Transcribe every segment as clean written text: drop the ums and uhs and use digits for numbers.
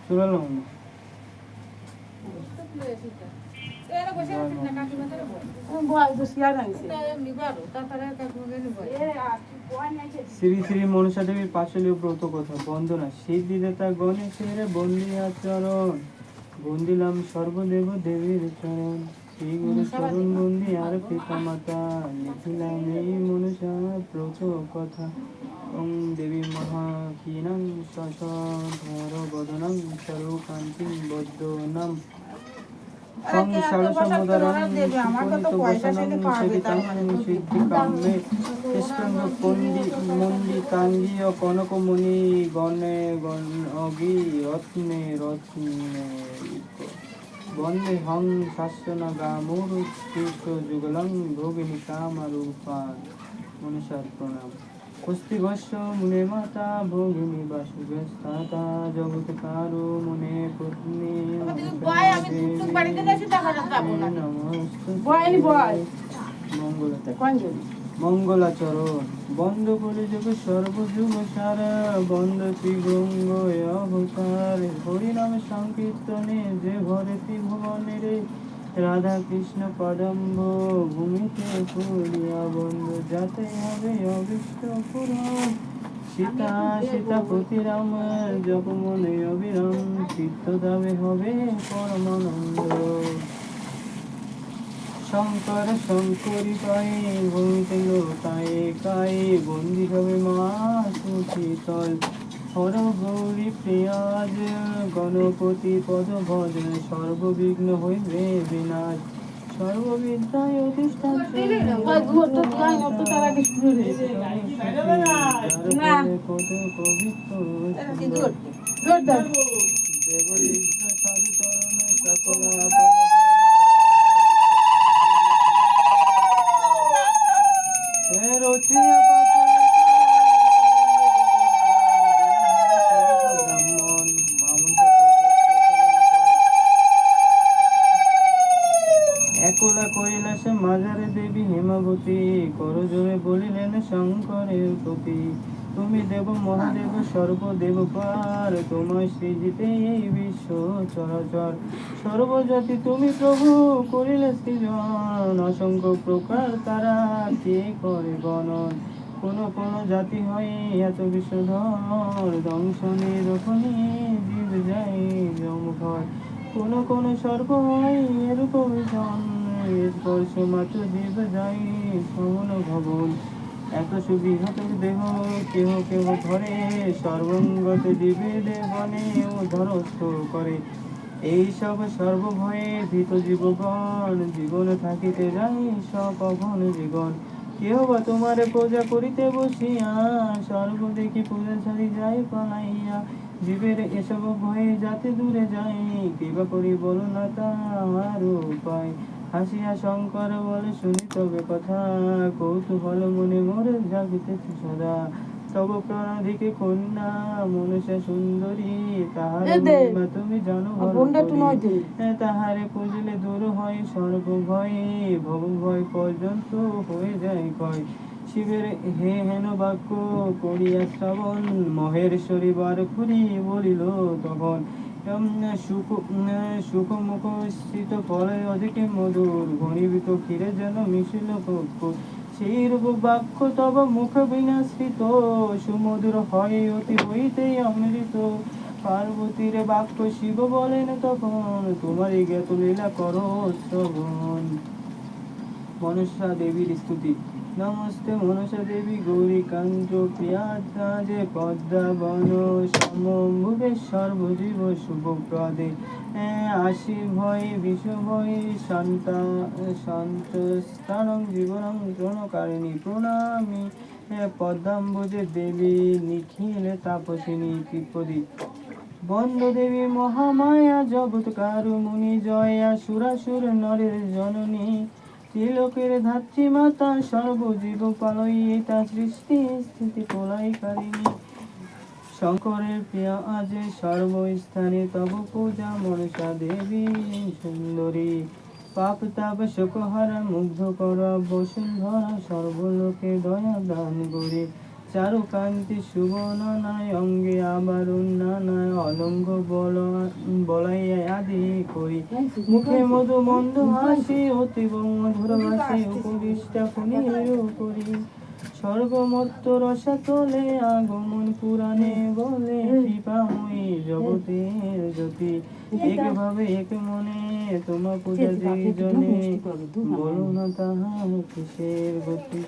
চুরালাম শ্রী শ্রী মনসা দেবীর পাঁচলীয় ব্রত কথা বন্দনা সিদ্ধিদাতা গণেশের বন্দি আচরণ বন্দিলাম সর্বদেব দেবীর চরণ শ্রী গুরু চরণ বন্দি আর পিতা মাতা লিখিলাম এই মনসা ব্রত কথা ওং দেবী মহাকিনাং সশধর বদনং সর্বকান্তিং বদ্ধ নাম কনকমণি গণে গণগি রত্নে রত্নে বন্দে হং শাসনগামুর যুগলং ভোগিনী কামরূপান মনুষ্যার প্রণাম কুস্তিবশ্য মুনে মাতা ভোগিনী বাসুব্যস্তাতা জগৎকারো মুনে পত্নী মঙ্গলাচরণ বন্ধ করে যোগ সর্বযুগ সারা বন্ধ শ্রীগঙ্গ অবতার হরিনাম সংকীর্তনে যে ভরে ত্রিভুবনের রাধা কৃষ্ণ পদম্ব ভূমিতে পুরিয়া বন্ধু যাতে হবে অবিষ্ট পুরাণ সীতা সীতাপতি রাম জগমনে অবিরাম চিত্ত দাবে হবে পরমানন্দ শঙ্কর শঙ্করী পায়ে ভূমিতে লোটায় কায়ে বন্দি হবে মা সুচিতল হর গৌরী প্রিয়াজ গণপতি পদ ভজন সর্ববিঘ্ন হইবে বিনাশ সর্ববিদ্যায় অধিষ্ঠান সকল একলা কৈলাসে মাজারে দেবী হেমাবতী করজোরে বলিলেন শঙ্করের প্রতি তুমি দেব মহাদেব সর্বদেব পার তোমায় সৃজিতে এই বিশ্ব চরাচর সর্বজাতি তুমি প্রভু করিলে সৃজন অসংখ্য প্রকার তারা কে করে গণন কোন কোন জাতি হয় এত বিষধর দংশনে রক্ষণে জীব যায় জমঘর কোন কোন সর্ব হয় এরূপ ভীষণ স্পর্শ মাত্র জীব যায় সহন ভবন এত সুবিহত দেহ কেহ কেহ ধরে সর্বঙ্গত জীবে দেবনে ধরস্থ করে এই সব সর্বভয়ে ভীত জীবগণ জীবন থাকিতে যায় সকঘন জীবন কেহ বা তোমারে পূজা করিতে বসিয়া সর্ব দেখি পূজা ছাড়ি যায় পালাইয়া জীবের এসব ভয়ে যাতে দূরে যায় কিবা করি বলো না তার উপায় হাসিয়া শঙ্কর বলে শুনি তবে কথা কৌতূহল মনে মোরে জাগিতেছে সদা তব প্রণাধিকে কন্যা মনুষ্য সুন্দরী তাহার মহিমা তুমি জানো তাহারে পুজলে দূর হয় সর্বভয় ভব ভয় পর্যন্ত হয়ে যায় ক্ষয় শিবের হে হেন বাক্য করিয়া শ্রবণ মহেশ্বরী বার খুরি বলিল তখন সুখ মুখ স্থিত ফলে অধিকে মধুর ঘনীভূত ক্ষীরে যেন মিশিল সেই রূপ বাক্য তব মুখ বিনাশ্রিত সুমধুর হয় অতি হইতেই অমৃত পার্বতীর বাক্য শিব বলেন তখন তোমারই জ্ঞাত লীলা করো শ্রবণ মনসা দেবীর স্তুতি নমস্তে মনসা দেবী গৌরী কান্ত প্রিয়ার্থা যে পদ্মাবন সমভুবে সর্বজীব শুভপ্রদে আশি ভয় বিষ ভয় সন্তস্থানং জীবনং প্রণকারিণী প্রণামী পদ্মাম্বুজে দেবী নিখিলে তাপসিনী ত্রিপদী বন্দ দেবী মহামায়া জগৎকারু মুনি জয়া সুরাসুর নরের জননী ত্রিলোকের ধাত্রী মাতা সর্বজীব পালয়িতা সৃষ্টি স্থিতি প্রলয়কারিণী শঙ্করের প্রিয়া আজ সর্বস্থানে তব পূজা মনসা দেবী সুন্দরী পাপ তাপ শোকহারা মুগ্ধ কর বসুন্ধরা সর্বলোকে দয়া দান করে চারুকান্তি সুবর্ণনায় অঙ্গে আবার নানায় অলঙ্গ বলাইয়া আদি করি মুখে মধু মন্দ হাসি অতীব মধুর ভাসে উপবিষ্টা ফণীর করি সর্বমত্ত রসাতলে আগমন পুরাণে বলে কৃপাময়ী জগতের জ্যোতি একভাবে এক মনে তোমার পূজা জনে বলো না তাহার কিসের গতি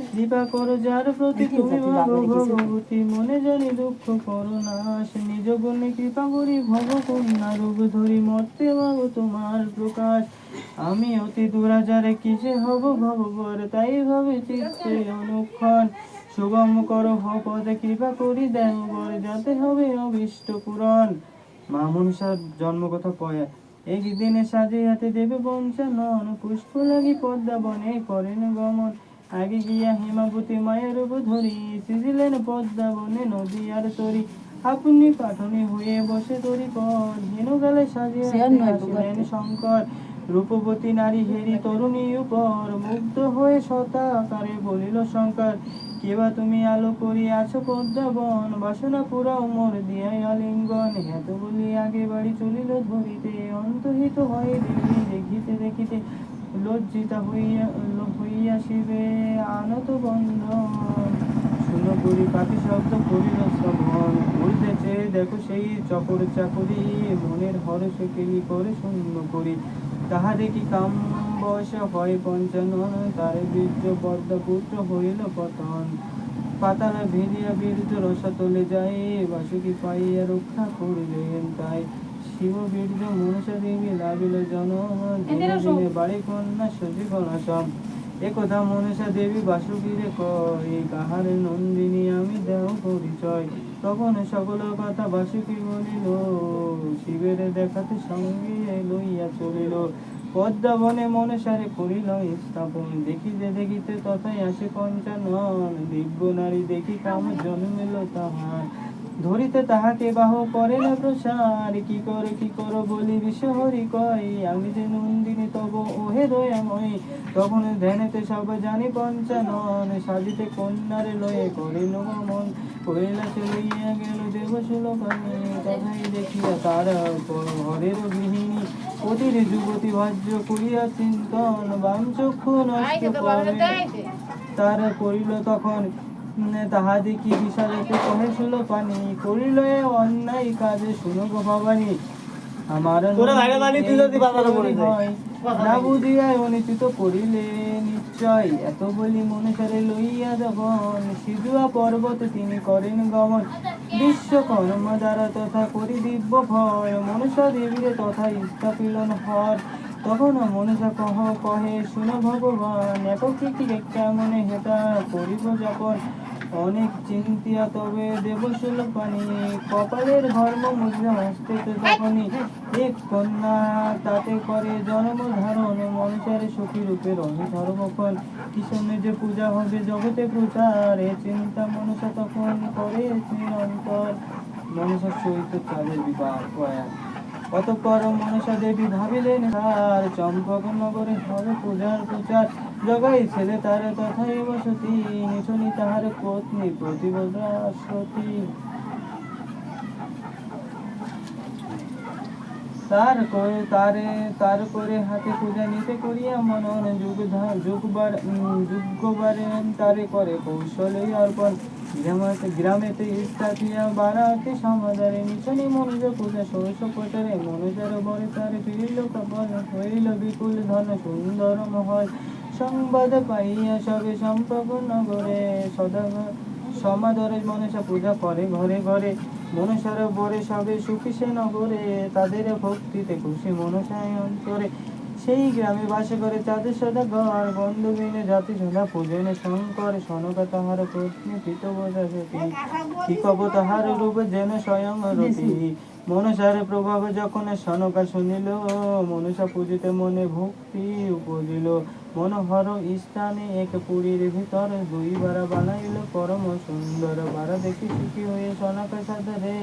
কৃপা করো যার প্রতি তুমি ভাবো ভগবতী মনে জানি দুঃখ করো নাশ নিজ গুণে কৃপা করি ভব কন্যা রূপ ধরি মর্তে ভাবো তোমার প্রকাশ আমি অতি দুরাচারে কিসে হব ভববর তাই ভাবে চিত্তে অনুক্ষণ শুভম করো পদে কৃপা করি দেহ বর যাতে হবে অভীষ্ট পূরণ মা মনসার জন্মকথা পয়া একদিনে সাজিয়াতে দেবে বঞ্চনন পুষ্প লাগি পদ্মা বনে করেন গমন আগে গিয়া হেমাবতী মায়ের রূপ ধরি সিজিলেন পদ্মা বনে নদী আর তরি আপনি পাঠনে হয়ে বসে তরি পর হেনু গেলে সাজিয়া আসিলেন শঙ্কর রূপবতী নারী হেরি তরুণী উপর মুগ্ধ হয়ে শতাকারে বলিল শঙ্কর কেবা তুমি আলো করিয়াছ পদ্মাবন বাসনা পুরা উমর দিয়াই আলিঙ্গন হেত বলি আগে বাড়ি চলিল ধরিতে অন্তহিত হয়ে দেবী দেখিতে দেখিতে লজ্জিতা হইয়া শিবে আনত বন্ধন শুনো করি পাখি শব্দ করিল শ্রবণ উড়তেছে দেখো সেই চকর চাকরি মনের হরসে কেলি করে শূন্য করি তাহা দেখি কাম বয়স হয় পঞ্চানন তার বীর্য পদ্মা পুত্র হইল পতন পাতাল ভিড়িয়া বীর্য রসাতলে যায় বাসুকি পাইয়া রক্ষা করিলেন তাই শিব বীর্য মনসা দেবী লাভিল জনম দিনে দিনে বাড়ি কন্যা সজীবন সম একথা মনসা দেবী বাসুকিরে কয় কাহার নন্দিনী আমি দেহ পরিচয় তখন সকল কথা বাসুকি বলিল শিবের দেখাতে সঙ্গে লইয়া চলিল পদ্মা বনে মনসারে করিল স্থাপন দেখিতে দেখিতে তথায় আসে পঞ্চানন দিব্য নারী দেখি কাম জন্মিল তাহার ধরিতে তাহাকে বাহ করে না প্রসার কি করো বলি বিশ্বহরি কয় আমি যে নন্দিনী তব ওহে দয়াময় তখন ধ্যানেতে সব জানি পঞ্চানন সাজিতে কন্যারে লয়ে করিল গমন কৈলাসে লইয়া গেল দেবশূলপাণি তথায় দেখিয়া তার ঘরের গৃহিণী অতির যুবতী ভাজ্য করিয়া চিন্তন বাম চক্ষু নষ্ট করে তার করিল তখন তাহা দেখি বিষাদতে কহে শূলপাণি করিল এ অন্যায় কাজে শুনো গো ভবানী আমার না বুঝিয়া অনুচিত করিলে নিশ্চয় এত বলি মনুষ্যরে লইয়া যখন সিধুয়া পর্বত তিনি করেন গমন বিশ্বকর্ম দ্বারা তথা করি দিব্য ভয় মনুষ্য দেবীরে তথা স্থাপিলন হর তখন মনুষ্য কহে শুনো ভগবান একক কেমনে হেতা করিব যাপন অনেক চিন্তিয়া তবে দেবশূলপাণি কপালের ধর্ম মুদ্রা হস্তে তখনই এক কন্যা তাতে করে জন্ম ধারণ মনুষ্যের সখী রূপে রহে সর্বক্ষণ কিশোরের যে পূজা হবে জগতে প্রচার এ চিন্তা মনুষ্য তখন করে নিরন্তর মনুষ্যের সহিত তাদের বিবাহ প্রয়াস অতঃপর মনসা দেবী ভাবিলেন তার চম্পক নগরে হবে পূজার প্রচার জগাই ছেলে তার তথায় বসতি নিশনি তাহার পত্নী প্রতিবদা সতী তার করে হাতে পূজা নিতে করিয়া মনন যুগবারে তারে করে কৌশলে অর্পণ গ্রামেতে স্থাপিয়া বারাতে সমাদারে নিচনে মনুজ পূজা ষোড়শ প্রচারে মনুজার বরে তারে ফিরিল কপাল হইল বিপুল ধন সুন্দর মহল সংবাদ পাইয়া সবে সম্পর্ক নগরে সমাদরে মনসা পূজা করে ঘরে ঘরে মনসার বরে সবে সুখী সে নগরে তাদের ভক্তিতে খুশি মনসায় অন্তরে সেই গ্রামে বাস করে তাদের সদা ঘর বন্ধু বিনে জাতি সদা পূজনে শঙ্কর সনকা তাহার পত্নী পিতবধা সতী কি কব তাহার রূপ যেন স্বয়ং রতি মনসার প্রভাব যখন সনকা শুনিল মনসা পূজিতে মনে ভক্তি উপজিল মনোহর স্থানে এক পুরীর ভিতর দুই বারা বানাইল পরম সুন্দর বারা দেখি সুখী হয়ে সনকা সাদরে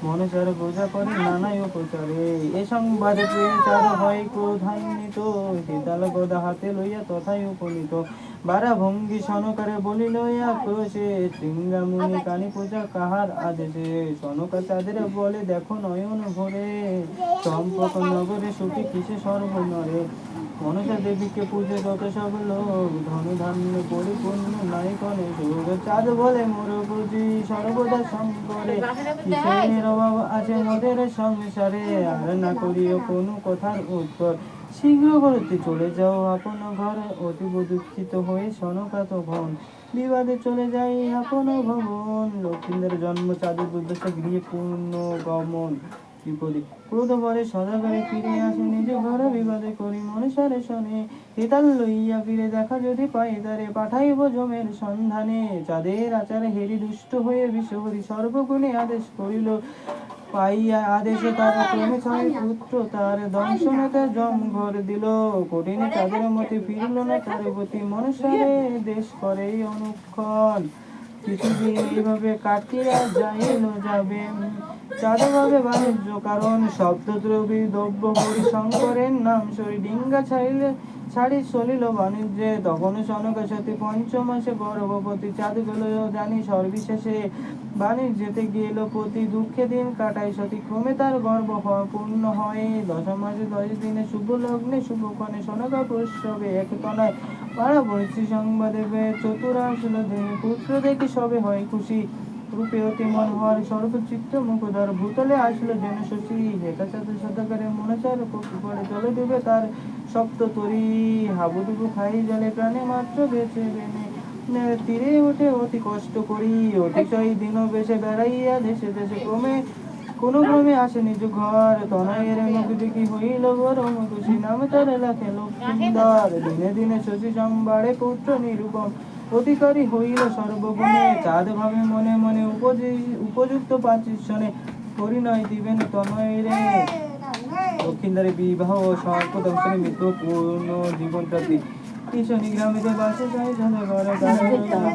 মনসার পূজা করে নানাই উপচারে এ সংবাদে চার হয় ক্রোধান্বিত হিতাল গদা হাতে লইয়া তথায় উপনীত বারা ভঙ্গি সনকারে বলিল আক্রোশে, শৃঙ্গামুনি কানি পূজা কাহার আদেশে। সনকা চাঁদের বলে দেখো নয়ন ভরে, চম্পক নগরে সুখী কিসে সর্বনরে। মনসা দেবীকে পুজো যত সব লোক, ধন ধান্য পরিপূর্ণ নাই কনে সুখ। চাঁদ বলে মোর বুঝি সর্বদা শঙ্করে, কিসের অভাব আছে মোদের সংসারে। আর না করিও কোনো কথার উত্তর, শীঘ্র করতে চলে যাও আপন ঘর। অতীব দুঃখিত হয়ে সনকা তখন বিবাদে চলে যাই আপন ভবন। লক্ষ্মীদের জন্ম চাঁদের দুর্দশা গৃহে পূর্ণ গমন। বিপদে ক্রোধ বলে সদাগরে ফিরে আসে নিজ ঘরে, বিবাদে করি মনসারে শোনে। হেতাল লইয়া ফিরে দেখা যদি পাই তারে, পাঠাইব জমের সন্ধানে। চাঁদের আচারে হেরি দুষ্ট হয়ে বিষহরি সর্বগুণে আদেশ করিল, পাইয়া আদেশে তার ক্রমে ছয় পুত্র তার, দংশনতে জম ঘর দিল। কঠিনে চাঁদের মতে ফিরল না তার গতি, মনসারে দেশ করে অনুক্ষণ। কিছুদিন এইভাবে কাটিয়া যাইল যাবে, চাঁদ ভাবে বাণিজ্য কারণ। সপ্তদ্রবী দ্রব্য হরি শঙ্করের নাম সরি, ডিঙ্গা ছাড়ি চলিল বাণিজ্যে। তখন সনকা সতী পঞ্চমাসে গর্ভবতী, চাঁদ গেল জানি সর্বিশেষে বাণিজ্যেতে গেল পতি। দুঃখে দিন কাটাই সতী, ক্রমে তার গর্ভ পূর্ণ হয়। 10 মাসে 10 দিনে শুভ লগ্নে শুভক্ষণে, সনকা প্রসবে এক তনায়। পাড়া পড়ছি সংবাদে চতুর আসল দেহে, পুত্র দেখি সবে হয় খুশি। রূপে অতি মনোহর সর্বচিত্ত মুখধর, ভূতলে আসলো যেন শশী। হেতা চাঁদ সদাগরে মনসার পক্ষে পড়ে, জলে ডুবে তার সপ্ত তরি। হাবুডুবু খাই জলে প্রাণে মাত্র বেঁচে বেনে, তীরে উঠে অতি কষ্ট করি। অতিশয় দিন বেশে বেড়াইয়া দেশে দেশে, কোন ক্রমে আসে নিজ ঘর। তনয়ের মুখ দেখি হইল গরম খুশি, নাম তার লাখে লক্ষ্মীন্দর। দিনে দিনে শশী সম্বারে পুত্র নিরূপম, অধিকারী হইল সর্বগুণে। চাঁদ ভাবে মনে মনে উপযুক্ত পাচিশনে, পরিণয় দিবেন তনয়েরে। লক্ষ্মীন্দরের বিবাহ ও সর্পদংশনে মৃত্যু পূর্ণ জীবন প্রাপ্তি। কিশোরী গ্রামেতে বাসে যায় ঘরে,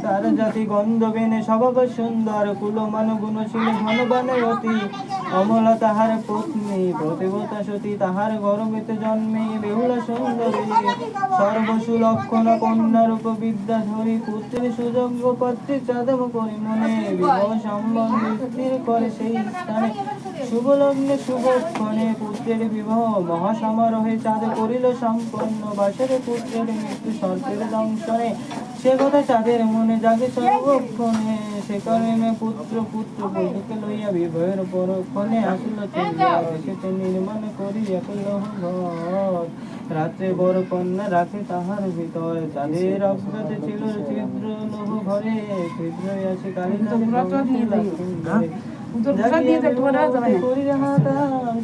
তার জাতি গন্ধ বেনে স্বভাব সুন্দর। কুলমান গুণশীল ধনবানে অতি, অমলা তাহার পত্নী প্রতিবতা সতী। তাহার গর্ভেতে জন্মে বেহুলা সুন্দরী, সর্বসুলক্ষণ কন্যা রূপ বিদ্যাধরী। পুত্রের সুযোগ্য পাত্রী চাঁদ করি মনে, বিবাহ সম্বন্ধ স্থির করে সেই স্থানে। শুভ লগ্নে শুভক্ষণে পুত্রের বিবাহ, মহাসমারোহে চাঁদ করিল সম্পন্ন। বাসের পুত্রের মৃত্যু সর্পের দংশনে, সে কথা চাঁদের মনে জাগে সর্বক্ষণে। সে কারণে পুত্র পতিকে লইয়া বিবাহের পরক্ষণে আসিল চলিয়া। দেশেতে নির্মাণ করি এক লৌহ ঘর, রাত্রে বড় কন্যা রাখে তাহার ভিতর। চাঁদের অজ্ঞাতে ছিল ছিদ্র লৌহ ঘরে, ছিদ্র আসে কালী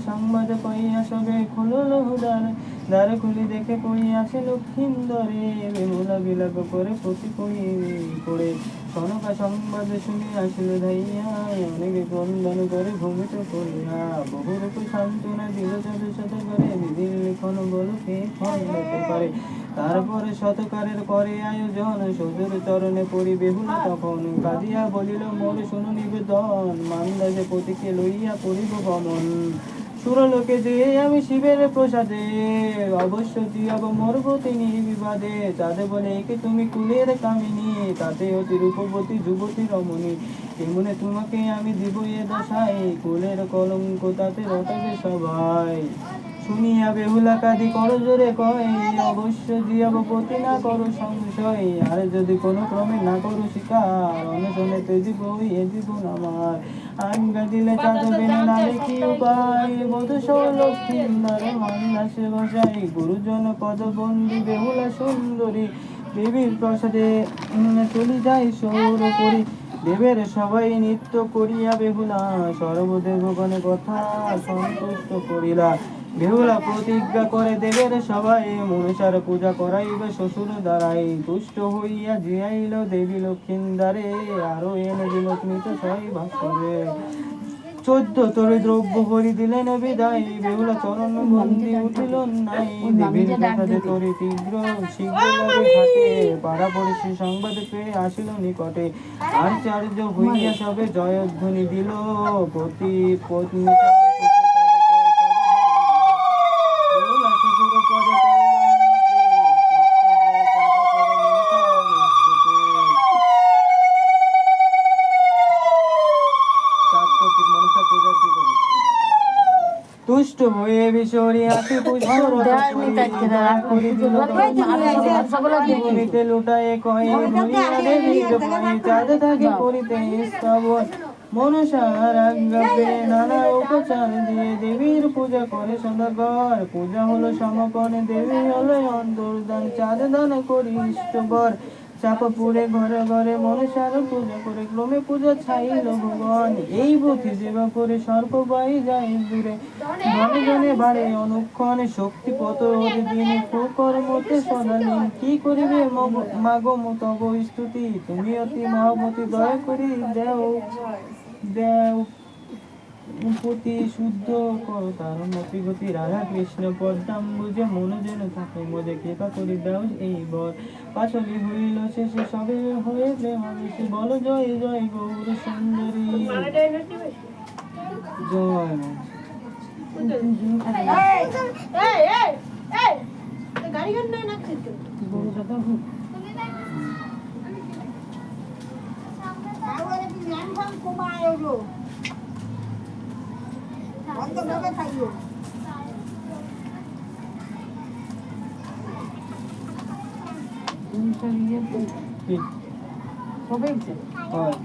সংবাদ পাইয়া সবে খুলো দ্বার। দ্বার খুলি দেখে কই আসে লক্ষ্মীন্দরে, বেহুলা বিলাপ করে পতি পড়ে। সনকা সংবাদ শুনে আসিল ধাইয়া, অনেকে ক্রন্দন করে ভূমিত করিয়া। বহুরূপ সান্ত্বনা দিল চাঁদ সদাগরে, বিধির লিখন বলকে খণ্ড পারে। তারপরে শতকারের করে আয়োজন, শ্বশুর চরণে পড়ি বেহুলা তখন। কাঁদিয়া বলিল মোর শুনু নিবেদন, মান্দাসে পতিকে লইয়া করিব গমন। সুরলোকে যে আমি শিবের প্রসাদে, অবশ্য জিয়াব মরব তিনি বিবাদে। চাঁদে বলে একে তুমি কুলের কামিনী, তাতে অতি রূপবতী যুবতী রমণী। তেমনে তোমাকে আমি দিব এ দশায়, কুলের কলঙ্ক তাতে রটাবে সবাই। শুনিয়া বেহুলা কাঁদি করো জোরে কয়, অবশ্য জিয়াব পতি না করো সংশয়। আর যদি কোনো ক্রমে না করো শিকার, অনশনে তেজিব এ জীবন আমার। আজ্ঞা দিলে চাঁদ বেনে নারে কি উপায়, বধূ সহ লক্ষ্মীন্দর মান্দাসে বসাই। গুরুজন পদবন্দী বেহুলা সুন্দরী, দেবীর প্রসাদে চলি যায় সৌর করি। দেবের সবাই নৃত্য করিয়া বেহুলা, সর্বদেবগণে কথা সন্তুষ্ট করিলা। বেহুলা প্রতিজ্ঞা করে দেবের সবাই, মনসার পূজা করাইবে শ্বশুর দ্বারাই। তুষ্ট হইয়া জিয়াইল দেবী লক্ষ্মীন্দারে, আরো এনে দিল স্মিত ছয় ভাস্করে। 14 তরে দ্রব্য ভরি দিলেন বিদায়, বেহুলা চরণ বন্দি উঠিল নাই। দেবীর প্রসাদে তরি তীব্র শীঘ্র লাগে ঘাটে, পাড়া পড়শি সংবাদ পেয়ে আসিল নিকটে। আশ্চর্য হইয়া সবে জয়ধ্বনি দিল, পতি পত্নী তুষ্ট হয়ে বিশরি আসে পুষ্পরতে লুটায়ে কয়ে দুনিয়া দেবীর ভয়ে চাঁদ থাকে করিতে শ্রাবণ মনসার আজ্ঞাপে নানা উপচার দিয়ে দেবীর পূজা করে সদাগর পূজা হলো সমাপনে দেবী হলো অন্তর্দান চাঁদ দান করি ইষ্টবর চাপা পুরে ঘরে ঘরে মনসার পূজা করে ক্রমে পূজা ছাইল ভুবন এই বুদ্ধি যেবা করে সর্ববাই যায় দূরে জনে জনে বাড়ে অনুক্ষণে শক্তি পত দিনে ফুকর মতে সদালীন কি করিবে মাগো তব স্তুতি তুমি অতি মহামতি দয়া করি দেও দেও পতি শুদ্ধ কর তার মতি গতি রাধা কৃষ্ণ পদ্মাম বুঝে মন যেন থাকে মজে কৃপা করি দাও এই বর পাশলি হইল শেষে সবে হয়ে প্রেম বেশি বলো জয় জয় গৌর সুন্দরী জয় গাড়ি গান না হয়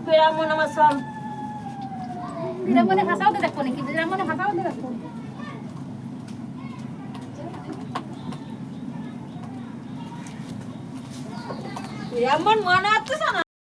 বিরামন আমার সব বিরামনে ভাষাও দেখো নাকি বিরামনে ভাষাও দেখো বিরামন মনে হচ্ছে না